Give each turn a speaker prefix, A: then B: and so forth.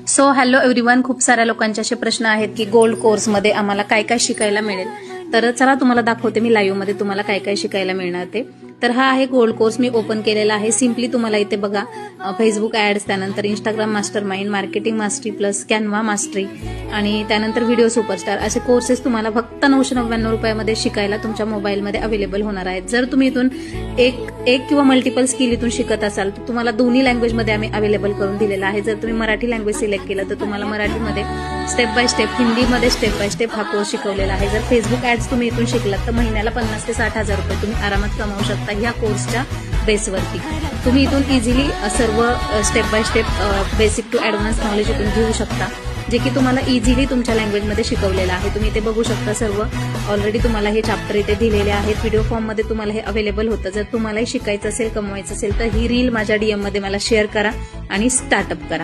A: So hello everyone, खूप साऱ्या लोकांचे असे प्रश्न आहेत की गोल्ड कोर्समध्ये आम्हाला काय काय शिकायला मिळेल. तर चला तुम्हाला दाखवते मी लाईव्ह मध्ये तुम्हाला काय काय शिकायला मिळणार ते. तर हा आहे गोल्ड कोर्स मी ओपन केलेला आहे. सिम्पली तुम्हाला इथे बघा फेसबुक ऍड्स, त्यानंतर Instagram master mind, marketing mastery plus Canva mastery आणि त्यानंतर व्हिडिओ सुपरस्टार असे कोर्सेस तुम्हाला फक्त 999 रुपयामध्ये शिकायला तुमच्या मोबाईलमध्ये अवेलेबल होणार आहेत. जर तुम्ही इथून एक किंवा मल्टिपल स्किल इथून शिकत असाल तर तुम्हाला दोन्ही लँग्वेजमध्ये आम्ही अवेलेबल करून दिलेला आहे. जर तुम्ही मराठी लँग्वेज सिलेक्ट केलं तर तुम्हाला मराठीमध्ये स्टेप बाय स्टेप, हिंदीमध्ये स्टेप बाय स्टेप हा कोर्स शिकवलेला आहे. जर फेसबुक ऍड्स तुम्ही इथून शिकलात तर महिन्याला 50 ते 60 हजार रुपये तुम्ही आरामात कमावू शकता ह्या कोर्सच्या बेसवरती. तुम्ही इथून इझिली सर्व step by step basic to advance knowledge इथून घेऊ शकता, जे की तुम्हाला इझिली तुमच्या लँग्वेजमध्ये शिकवलेलं आहे. तुम्ही इथे बघू शकता सर्व ऑलरेडी तुम्हाला हे चॅप्टर इथे दिलेले आहेत. व्हिडिओ फॉर्ममध्ये तुम्हाला हे अवेलेबल होतं. जर तुम्हालाही शिकायचं असेल, कमवायचं असेल तर ही रील माझ्या DM मध्ये मला शेअर करा आणि स्टार्टअप करा.